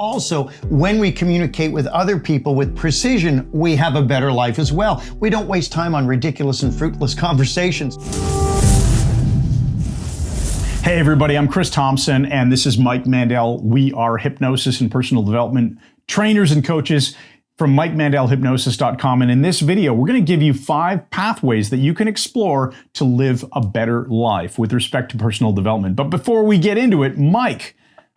Also, when we communicate with other people with precision, we have a better life as well. We don't waste time on ridiculous and fruitless conversations. Hey everybody, I'm Chris Thompson and this is Mike Mandel. We are hypnosis and personal development trainers and coaches from MikeMandelHypnosis.com. And in this video, we're going to give you 5 pathways that you can explore to live a better life with respect to personal development. But before we get into it, Mike,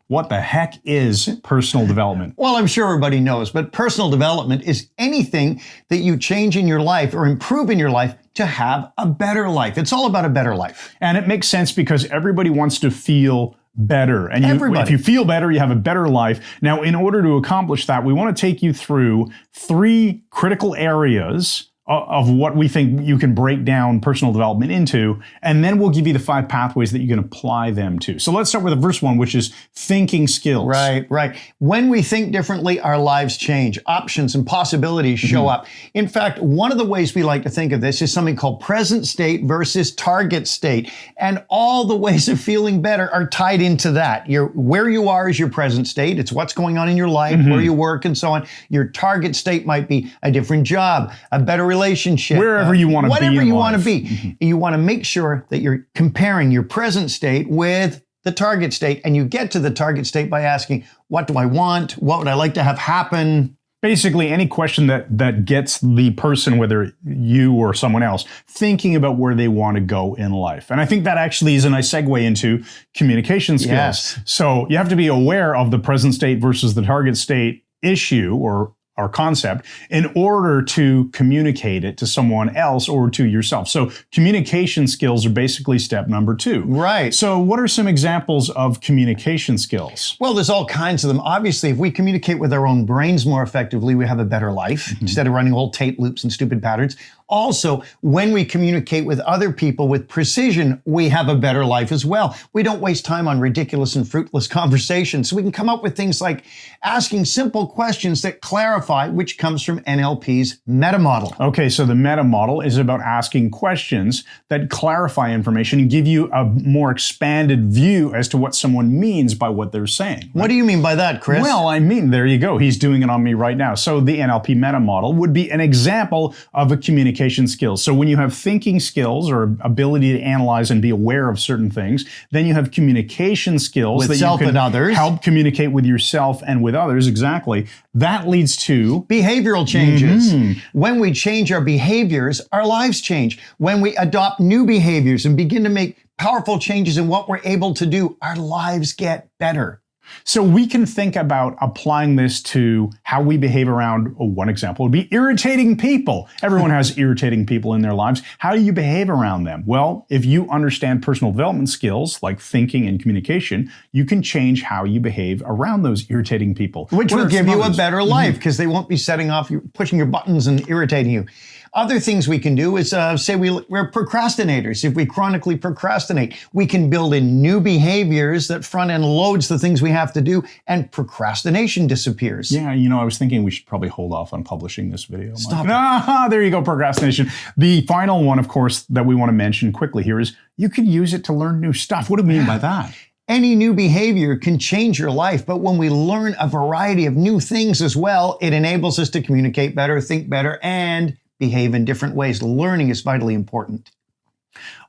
what the heck is personal development? Well, I'm sure everybody knows, but personal development is anything that you change in your life or improve in your life to have a better life. It's all about a better life. And it makes sense because everybody wants to feel better. And if you feel better, you have a better life. Now, in order to accomplish that, we want to take you through 3 critical areas of what we think you can break down personal development into, and then we'll give you the 5 pathways that you can apply them to. So let's start with the first one, which is thinking skills. Right. When we think differently, our lives change. Options and possibilities show up. In fact, one of the ways we like to think of this is something called present state versus target state. And all the ways of feeling better are tied into that. Where you are is your present state. It's what's going on in your life, where you work, and so on. Your target state might be a different job, a better relationship, wherever you want to be, whatever you want to be. You want to make sure that you're comparing your present state with the target state, and you get to the target state by asking, what do I want? What would I like to have happen? Basically, any question that gets the person, whether you or someone else, thinking about where they want to go in life. And I think that actually is a nice segue into communication skills. Yes. So you have to be aware of the present state versus the target state issue or concept in order to communicate it to someone else or to yourself. So communication skills are basically step number 2. Right. So what are some examples of communication skills? Well, there's all kinds of them. Obviously, if we communicate with our own brains more effectively, we have a better life instead of running old tape loops and stupid patterns. Also, when we communicate with other people with precision, we have a better life as well. We don't waste time on ridiculous and fruitless conversations. So we can come up with things like asking simple questions that clarify, which comes from NLP's meta model. Okay, so the meta model is about asking questions that clarify information and give you a more expanded view as to what someone means by what they're saying. Right? What do you mean by that, Chris? Well, I mean, there you go. He's doing it on me right now. So the NLP meta model would be an example of a communication skills. So when you have thinking skills or ability to analyze and be aware of certain things, then you have communication skills with that self you can and others. Help communicate with yourself and with others. Exactly. That leads to behavioral changes. When we change our behaviors, our lives change. When we adopt new behaviors and begin to make powerful changes in what we're able to do, our lives get better. So we can think about applying this to how we behave around, one example would be irritating people. Everyone has irritating people in their lives. How do you behave around them? Well, if you understand personal development skills like thinking and communication, you can change how you behave around those irritating people. Which will give you a better life because they won't be setting off, pushing your buttons and irritating you. Other things we can do is say we're procrastinators. If we chronically procrastinate, we can build in new behaviors that front end loads the things we have to do, and procrastination disappears. Yeah, I was thinking we should probably hold off on publishing this video. Stop it. There you go, procrastination. The final one, of course, that we want to mention quickly here is you can use it to learn new stuff. What do we mean by that? Any new behavior can change your life, but when we learn a variety of new things as well, it enables us to communicate better, think better, and behave in different ways. Learning is vitally important.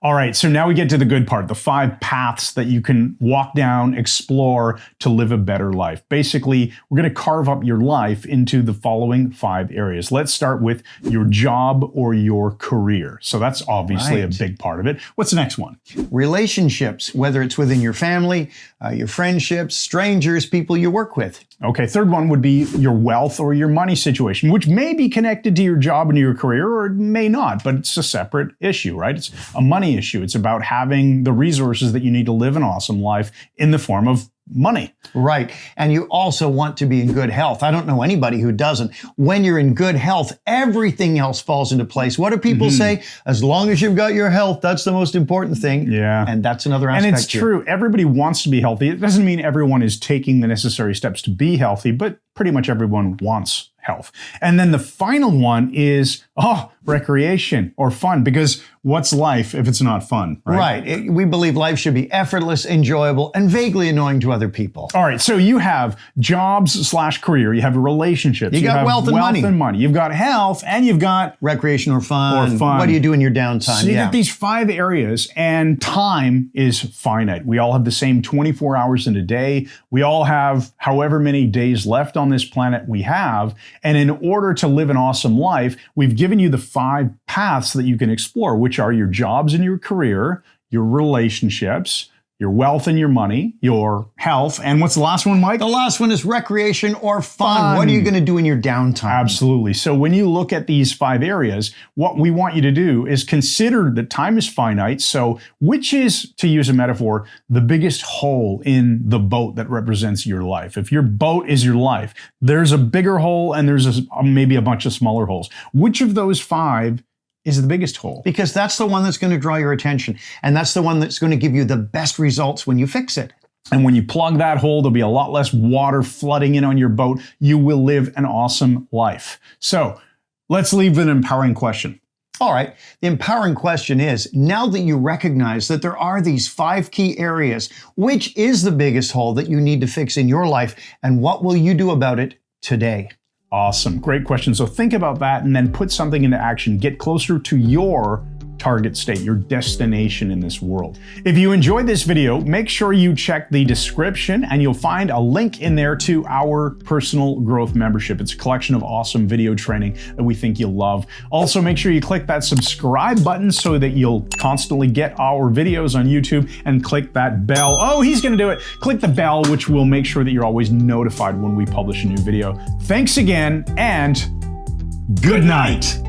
All right, so now we get to the good part, the 5 paths that you can walk down, explore to live a better life. Basically, we're going to carve up your life into the following 5 areas. Let's start with your job or your career. So that's obviously a big part of it. What's the next one? Relationships, whether it's within your family, your friendships, strangers, people you work with. Okay, third one would be your wealth or your money situation, which may be connected to your job and your career, or it may not, but it's a separate issue, right? It's a money issue. It's about having the resources that you need to live an awesome life in the form of money. Right. And you also want to be in good health. I don't know anybody who doesn't. When you're in good health, everything else falls into place. What do people say? As long as you've got your health, that's the most important thing. Yeah. And that's another aspect. And it's true. Everybody wants to be healthy. It doesn't mean everyone is taking the necessary steps to be healthy, but pretty much everyone wants health. And then the final one is, recreation or fun, because what's life if it's not fun, right? Right. We believe life should be effortless, enjoyable, and vaguely annoying to other people. All right, so you have jobs/career, you have relationships, you got have wealth and money. You've got health, and you've got recreation or fun. Or fun. What do you do in your downtime? So you got these 5 areas, and time is finite. We all have the same 24 hours in a day. We all have however many days left on this planet we have. And in order to live an awesome life, we've given you the 5 paths that you can explore, which are your jobs and your career, your relationships, your wealth and your money, your health, and what's the last one, Mike? The last one is recreation or fun. What are you going to do in your downtime? Absolutely. So when you look at these 5 areas, what we want you to do is consider that time is finite. So which is, to use a metaphor, the biggest hole in the boat that represents your life? If your boat is your life, there's a bigger hole and there's maybe a bunch of smaller holes. Which of those 5 is the biggest hole? Because that's the one that's going to draw your attention. And that's the one that's going to give you the best results when you fix it. And when you plug that hole, there'll be a lot less water flooding in on your boat. You will live an awesome life. So let's leave an empowering question. All right. The empowering question is, now that you recognize that there are these 5 key areas, which is the biggest hole that you need to fix in your life? And what will you do about it today? Awesome. Great question. So think about that and then put something into action. Get closer to your target state, your destination in this world. If you enjoyed this video, make sure you check the description and you'll find a link in there to our personal growth membership. It's a collection of awesome video training that we think you'll love. Also, make sure you click that subscribe button so that you'll constantly get our videos on YouTube, and click that bell. Oh, he's going to do it. Click the bell, which will make sure that you're always notified when we publish a new video. Thanks again, and good night.